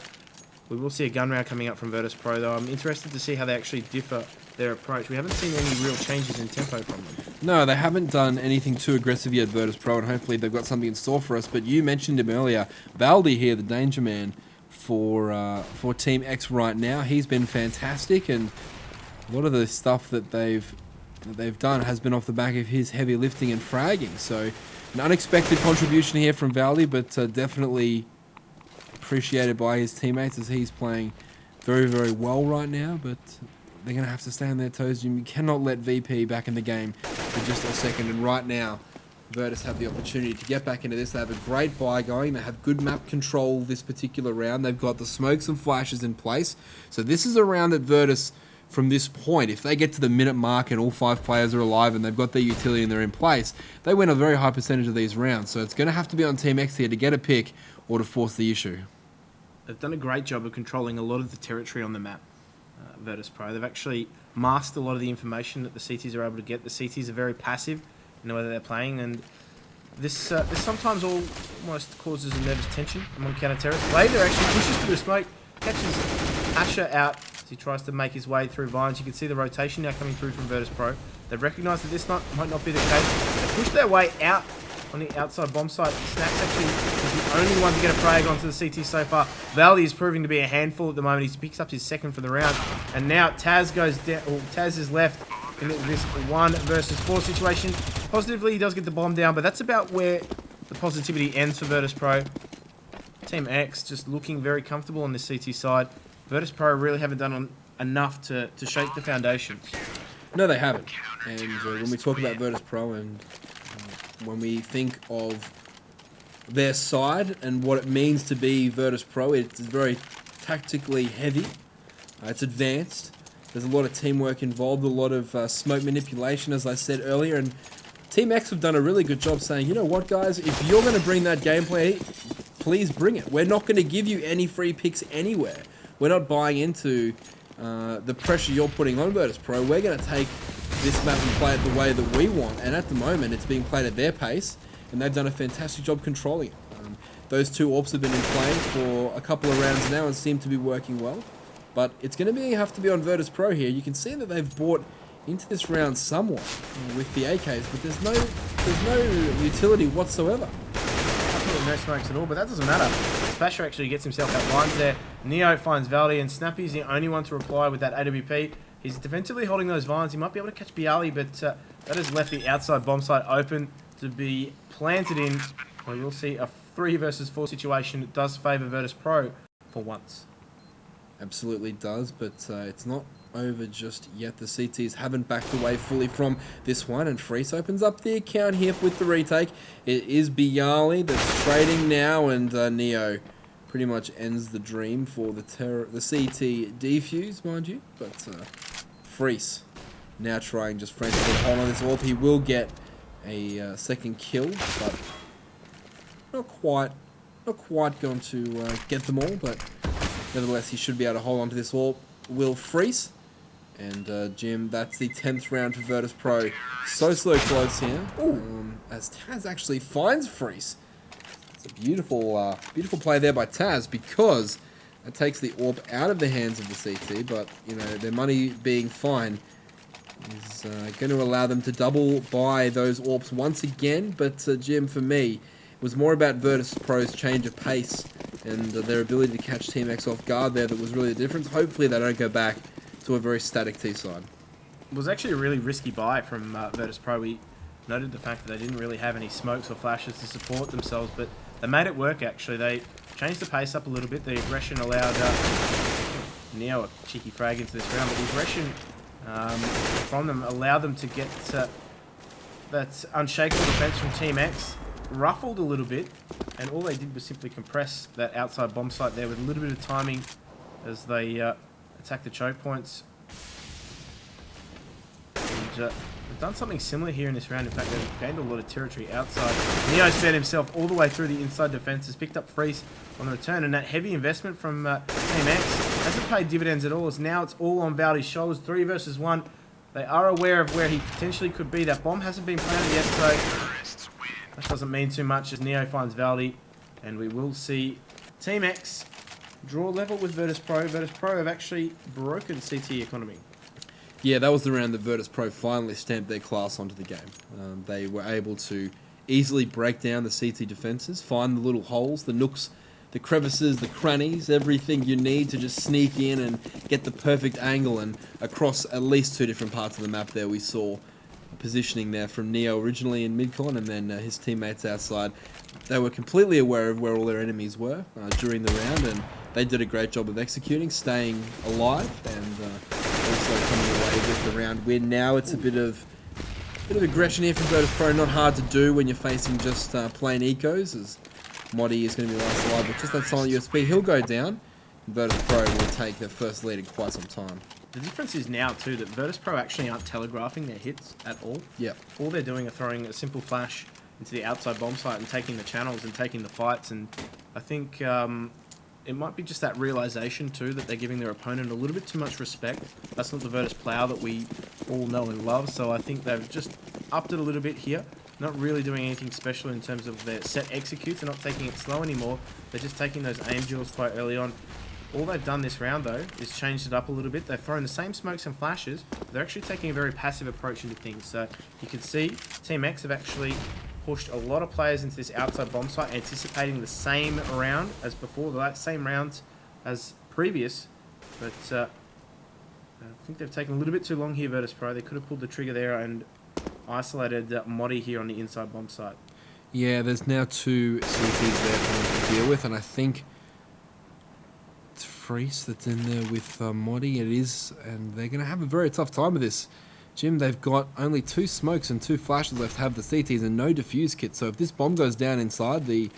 We will see a gun round coming up from Virtus.Pro, though. I'm interested to see how they actually differ their approach. We haven't seen any real changes in tempo from them. No, they haven't done anything too aggressive yet, Virtus.Pro, and hopefully they've got something in store for us. But you mentioned him earlier, Valdi here, the danger man for Team X right now. He's been fantastic, and a lot of the stuff that they've done has been off the back of his heavy lifting and fragging. So an unexpected contribution here from Valdi, but definitely appreciated by his teammates, as he's playing very, very well right now. But they're going to have to stay on their toes. You cannot let VP back in the game for just a second. And right now, Virtus have the opportunity to get back into this. They have a great buy going. They have good map control this particular round. They've got the smokes and flashes in place. So this is a round that Virtus, from this point, if they get to the minute mark and all 5 players are alive and they've got their utility and they're in place, they win a very high percentage of these rounds. So it's going to have to be on Team X here to get a pick or to force the issue. They've done a great job of controlling a lot of the territory on the map, Virtus.Pro. They've actually masked a lot of the information that the CTs are able to get. The CTs are very passive in the way that they're playing, and this sometimes almost causes a nervous tension among counter-terrorists. Later actually pushes through the smoke, catches Asher out as he tries to make his way through Vines. You can see the rotation now coming through from Virtus.Pro. They've recognised that this might not be the case. They push their way out on the outside bomb site. Snacks actually is the only one to get a frag onto the CT so far. Valdi is proving to be a handful at the moment. He picks up his second for the round. And now Taz goes down, or Taz is left in this 1 versus 4 situation. Positively, he does get the bomb down, but that's about where the positivity ends for Virtus.Pro. Team X just looking very comfortable on this CT side. Virtus.Pro really haven't done enough to shake the foundations. No, they haven't. And when we talk about Virtus.Pro and when we think of their side and what it means to be Virtus.Pro, it's very tactically heavy. It's advanced. There's a lot of teamwork involved, a lot of smoke manipulation, as I said earlier. And Team X have done a really good job saying, you know what, guys, if you're going to bring that gameplay, please bring it. We're not going to give you any free picks anywhere. We're not buying into the pressure you're putting on Virtus.Pro. We're going to take this map and play it the way that we want. And at the moment, it's being played at their pace, and they've done a fantastic job controlling it. Those two AWPs have been in play for a couple of rounds now and seem to be working well. But it's going to have to be on Virtus.Pro here. You can see that they've bought into this round somewhat with the AKs, but there's no utility whatsoever. Absolutely no smokes at all, but that doesn't matter. Spasher actually gets himself out lines there. Neo finds Valdi, and Snappy's the only one to reply with that AWP. He's defensively holding those vines. He might be able to catch Bialy, but that has left the outside bomb site open to be planted in. We will see a 3 versus 4 situation. It does favour Virtus.Pro for once. Absolutely does, but it's not over just yet. The CTs haven't backed away fully from this one, and Freese opens up the account here with the retake. It is Bialy that's trading now, and Neo pretty much ends the dream for the CT defuse, mind you. But Freese now trying just frantically to hold on this AWP. He will get a second kill, but not quite going to get them all, but nevertheless he should be able to hold on to this AWP. Will Freese. And Jim, that's the 10th round for Virtus.Pro. So close here. As Taz actually finds Freese. It's a beautiful play there by Taz, because it takes the AWP out of the hands of the CT, but you know, their money being fine is going to allow them to double buy those AWPs once again. But Jim, for me, it was more about Virtus.Pro's change of pace and their ability to catch Team X off guard there that was really the difference. Hopefully they don't go back to a very static T side. It was actually a really risky buy from Virtus.Pro. We noted the fact that they didn't really have any smokes or flashes to support themselves, but they made it work actually. They changed the pace up a little bit. The aggression allowed Neo a cheeky frag into this round, but the aggression from them allowed them to get that unshakable defense from Team X ruffled a little bit, and all they did was simply compress that outside bomb site there with a little bit of timing as they attack the choke points. And, they've done something similar here in this round. In fact, they've gained a lot of territory outside. Neo sped himself all the way through the inside defenses, picked up Freese on the return, and that heavy investment from Team X hasn't paid dividends at all, as now it's all on Valdi's shoulders. 3 versus 1. They are aware of where he potentially could be. That bomb hasn't been planted yet, so that doesn't mean too much as Neo finds Valdi, and we will see Team X draw level with Virtus.Pro. Virtus.Pro have actually broken CT economy. Yeah, that was the round that Virtus.Pro finally stamped their class onto the game. They were able to easily break down the CT defenses, find the little holes, the nooks, the crevices, the crannies, everything you need to just sneak in and get the perfect angle. And across at least 2 different parts of the map there, we saw positioning there from Neo originally in mid-con, and then his teammates outside. They were completely aware of where all their enemies were during the round, and they did a great job of executing, staying alive, and also coming away with the round win. Now it's a bit of aggression here from Virtus.Pro. Not hard to do when you're facing just plain ecos, as Modi is going to be last alive, but just that silent USP, he'll go down. Virtus.Pro will take their first lead in quite some time. The difference is now too that Virtus.Pro actually aren't telegraphing their hits at all. Yep. All they're doing are throwing a simple flash into the outside bomb site and taking the channels and taking the fights, and I think it might be just that realization too that they're giving their opponent a little bit too much respect. That's not the Virtus plow that we all know and love, so I think they've just upped it a little bit here. Not really doing anything special in terms of their set executes. They're not taking it slow anymore. They're just taking those aim duels quite early on. All they've done this round though is changed it up a little bit. They've thrown the same smokes and flashes. They're actually taking a very passive approach into things. So you can see Team X have actually pushed a lot of players into this outside bomb site, anticipating the same round as before, the same rounds as previous. But I think they've taken a little bit too long here, Virtus.Pro. They could have pulled the trigger there and isolated Modi here on the inside bomb site. Yeah, there's now 2 CTs there for them to deal with, and I think it's Freese that's in there with Modi. It is, and they're going to have a very tough time with this. Jim, they've got only 2 smokes and 2 flashes left to have the CTs and no defuse kit. So if this bomb goes down inside, the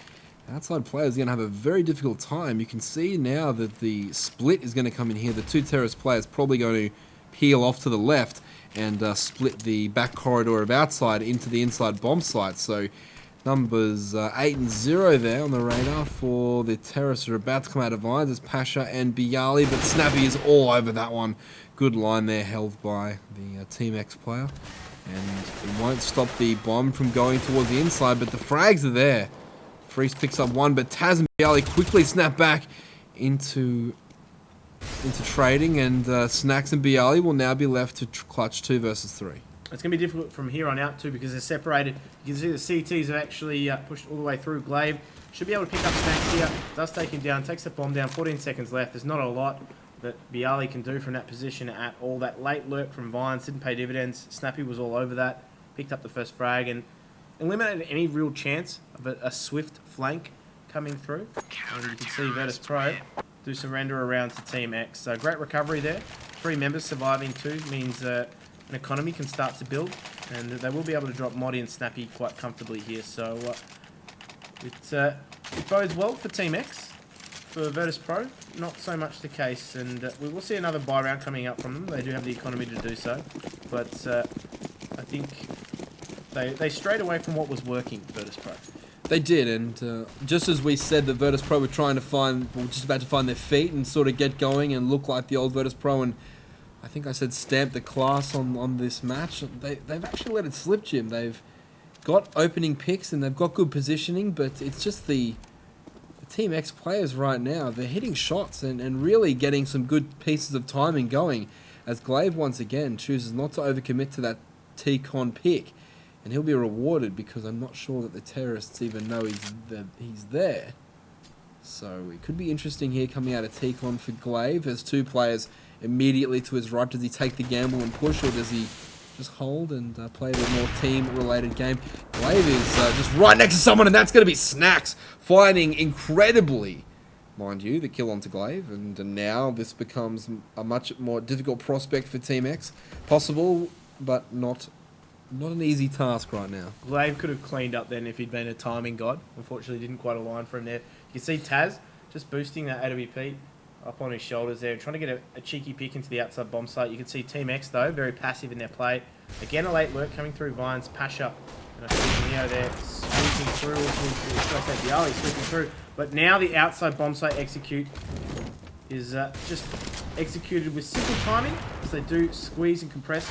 outside player is going to have a very difficult time. You can see now that the split is going to come in here. The 2 terrorist players probably going to peel off to the left and split the back corridor of outside into the inside bomb site. So numbers 8 and 0 there on the radar for the terrorists who are about to come out of vines. It's Pasha and Bialy, but Snappy is all over that one. Good line there held by the Team X player. And it won't stop the bomb from going towards the inside, but the frags are there. Freeze picks up one, but Taz and Bialy quickly snap back into trading, and Snacks and Bialy will now be left to clutch 2 versus 3. It's going to be difficult from here on out too because they're separated. You can see the CTs have actually pushed all the way through. Glaive should be able to pick up Snacks here. Does take him down, takes the bomb down, 14 seconds left. There's not a lot that Bialy can do from that position at all. That late lurk from Vines didn't pay dividends. Snappy was all over that. Picked up the first frag and eliminated any real chance of a swift flank coming through. And you can see Virtus.Pro do some render around to Team X. So great recovery there. 3 members surviving too means an economy can start to build, and they will be able to drop Moddy and Snappy quite comfortably here. So it bodes well for Team X. For Virtus.Pro, not so much the case, and we will see another buy round coming up from them. They do have the economy to do so, but I think they strayed away from what was working, Virtus.Pro. They did, and just as we said that Virtus.Pro were trying to just about to find their feet and sort of get going and look like the old Virtus.Pro, and I think I said stamp the class on this match. They've actually let it slip, Jim. They've got opening picks and they've got good positioning, but it's just the Team X players right now. They're hitting shots and really getting some good pieces of timing going, as Glaive once again chooses not to overcommit to that T-Con pick. And he'll be rewarded because I'm not sure that the terrorists even know he's there. So it could be interesting here coming out of T-Con for Glaive. There's 2 players immediately to his right. Does he take the gamble and push, or does he just hold and play a bit more team-related game? Glaive is just right next to someone, and that's going to be Snacks, fighting incredibly, mind you, the kill onto Glaive. And now this becomes a much more difficult prospect for Team X. Possible, but not an easy task right now. Glaive could have cleaned up then if he'd been a timing god. Unfortunately, didn't quite align for him there. You can see Taz just boosting that AWP up on his shoulders there, trying to get a cheeky pick into the outside bomb site. You can see Team X, though, very passive in their play. Again, a late lurk coming through Vines, Pasha, and I think Neo there sweeping through, Bialy sweeping through. But now the outside bomb site execute is just executed with simple timing, as they do squeeze and compress.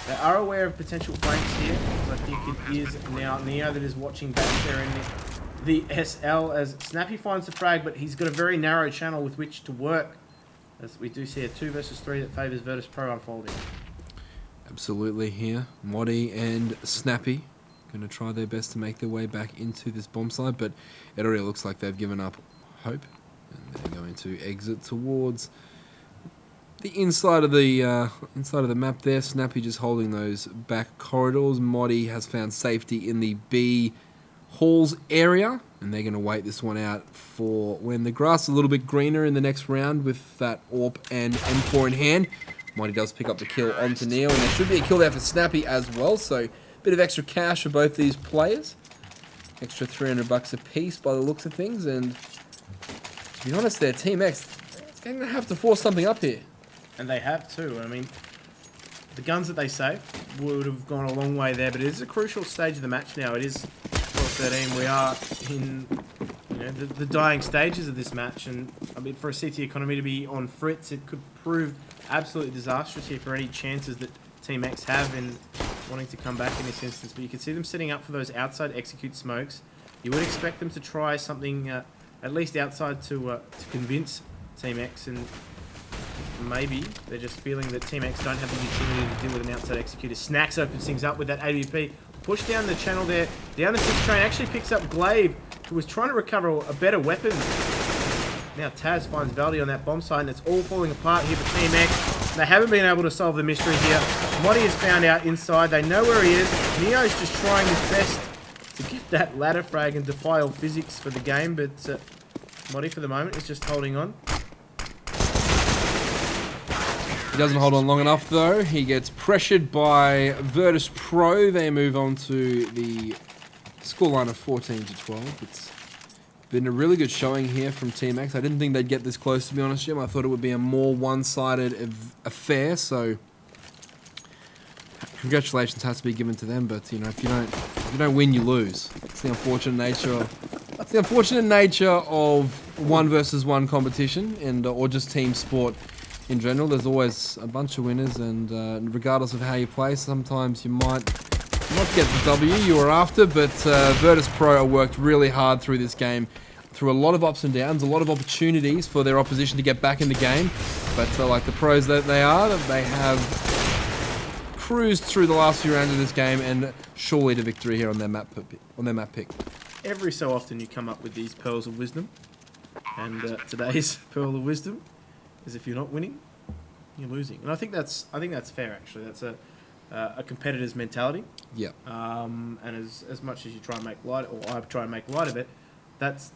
They are aware of potential flanks here, because I think it is now Neo that is watching back there in the SL, as Snappy finds the frag, but he's got a very narrow channel with which to work, as we do see a 2 versus 3 that favours Virtus.Pro unfolding. Absolutely here. Moddy and Snappy going to try their best to make their way back into this bomb site, but it already looks like they've given up hope, and they're going to exit towards the inside of the map there. Snappy just holding those back corridors. Moddy has found safety in the B halls area, and they're going to wait this one out for when the grass is a little bit greener in the next round with that AWP and M4 in hand. Moddy does pick up the kill onto Neo, and there should be a kill there for Snappy as well, so a bit of extra cash for both these players. Extra $300 a piece by the looks of things, and to be honest there, Team X is going to have to force something up here. And they have too. I mean, the guns that they saved would have gone a long way there, but it is a crucial stage of the match now. It is 12-13. We are in the dying stages of this match, and I mean, for a CT economy to be on fritz, it could prove absolutely disastrous here for any chances that Team X have in wanting to come back in this instance. But you can see them setting up for those outside execute smokes. You would expect them to try something at least outside to convince Team X, and maybe they're just feeling that Team X don't have the utility to deal with an outside executor. Snacks opens things up with that AWP. Push down the channel there. Down the 6 train actually picks up Glaive, who was trying to recover a better weapon. Now Taz finds Valdi on that bomb site, and it's all falling apart here for Team X. They haven't been able to solve the mystery here. Moddy is found out inside. They know where he is. Neo's just trying his best to get that ladder frag and defy all physics for the game, but Moddy for the moment is just holding on. He doesn't hold on long enough though. He gets pressured by Virtus.Pro. They move on to the scoreline of 14-12. It's been a really good showing here from Team X. I didn't think they'd get this close, to be honest, Jim. I thought it would be a more one-sided affair, so congratulations has to be given to them. But you know, if you don't win, you lose. It's the unfortunate nature of 1 versus 1 competition, and or just team sport in general, there's always a bunch of winners, and regardless of how you play, sometimes you might not get the W you were after, but Virtus.Pro worked really hard through this game, through a lot of ups and downs, a lot of opportunities for their opposition to get back in the game, but like the pros that they are, they have cruised through the last few rounds of this game and surely to victory here on their map pick. Every so often you come up with these pearls of wisdom, and today's pearl of wisdom is if you're not winning, you're losing. And I think that's fair actually. That's a competitor's mentality. Yeah. And as much as you try and make light, or I try and make light of it, that's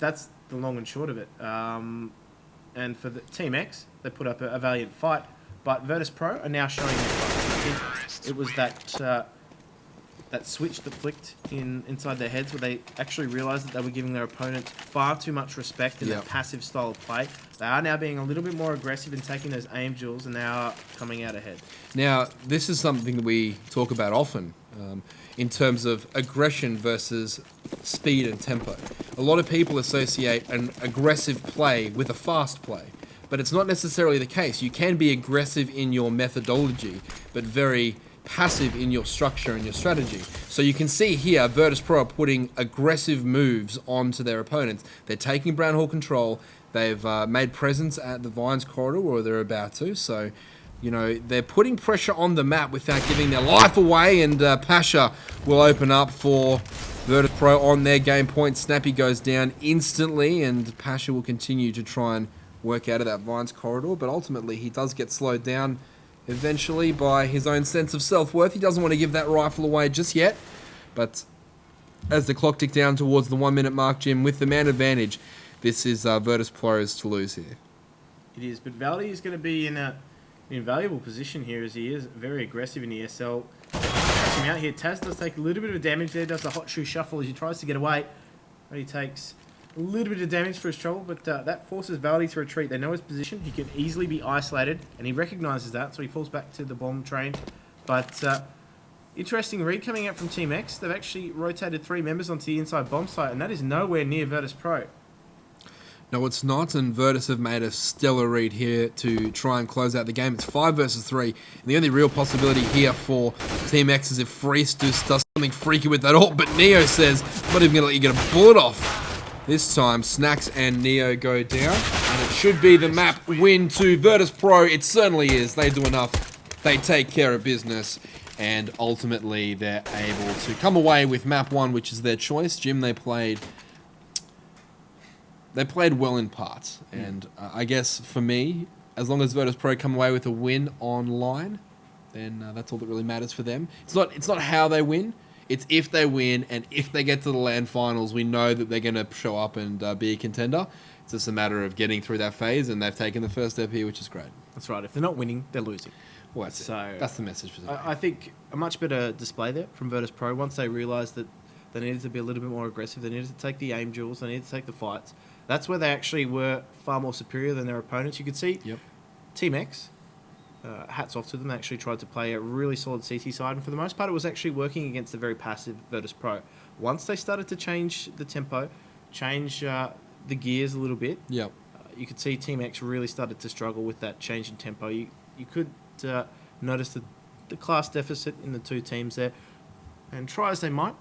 the long and short of it. And for the Team X, they put up a valiant fight, but Virtus.Pro are now showing their fight. I think it was that switch that flicked inside their heads where they actually realised that they were giving their opponent far too much respect in their passive style of play. They are now being a little bit more aggressive in taking those aim duels, and they are coming out ahead. Now, this is something that we talk about often in terms of aggression versus speed and tempo. A lot of people associate an aggressive play with a fast play, but it's not necessarily the case. You can be aggressive in your methodology, but very passive in your structure and your strategy. So you can see here, Virtus.Pro are putting aggressive moves onto their opponents. They're taking Brown Hall control. They've made presence at the Vines corridor, or they're about to. So, you know, they're putting pressure on the map without giving their life away, and Pasha will open up for Virtus.Pro on their game point. Snappy goes down instantly, and Pasha will continue to try and work out of that Vines corridor, but ultimately he does get slowed down eventually by his own sense of self-worth. He doesn't want to give that rifle away just yet, but as the clock ticks down towards the 1 minute mark, Jim, with the man advantage, this is Virtus.Pro's to lose here. It is, but Valdi is going to be in an invaluable position here, as he is very aggressive in ESL. Catching out here, Taz does take a little bit of damage there, does the hot shoe shuffle as he tries to get away, but he takes a little bit of damage for his trouble, but that forces Valdi to retreat. They know his position. He can easily be isolated, and he recognises that, so he falls back to the bomb train. But interesting read coming out from Team X. They've actually rotated 3 members onto the inside bomb site, and that is nowhere near Virtus.Pro. No, it's not, and Virtus have made a stellar read here to try and close out the game. It's 5 versus 3, and the only real possibility here for Team X is if Freeze does something freaky with that ult, but Neo says, I'm not even going to let you get a bullet off. This time, Snacks and Neo go down, and it should be the map win to Virtus.Pro. It certainly is. They do enough. They take care of business, and ultimately they're able to come away with map 1, which is their choice. Jim, they played well in parts, and I guess for me, as long as Virtus.Pro come away with a win online, then that's all that really matters for them. It's not how they win. It's if they win, and if they get to the LAN finals, we know that they're going to show up and be a contender. It's just a matter of getting through that phase, and they've taken the first step here, which is great. That's right. If they're not winning, they're losing. Well, that's the message for them. I think a much better display there from Virtus.Pro once they realised that they needed to be a little bit more aggressive. They needed to take the aim duels. They needed to take the fights. That's where they actually were far more superior than their opponents. You could see Team X, hats off to them, actually tried to play a really solid CT side, and for the most part it was actually working against the very passive Virtus.Pro. Once they started to change the tempo, change the gears a little bit, you could see Team X really started to struggle with that change in tempo. You could notice the class deficit in the two teams there, and try as they might,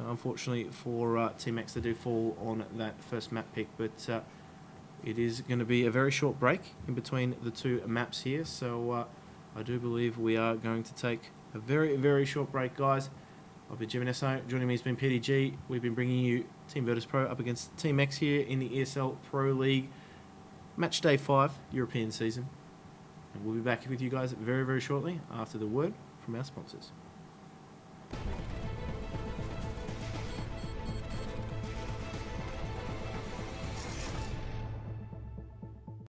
unfortunately for Team X, they do fall on that first map pick, but it is going to be a very short break in between the two maps here, so I do believe we are going to take a very, very short break, guys. I've been Jim and SO. Joining me has been PDG. We've been bringing you Team Virtus.Pro up against Team X here in the ESL Pro League Matchday 5 European season. And we'll be back with you guys very, very shortly after the word from our sponsors.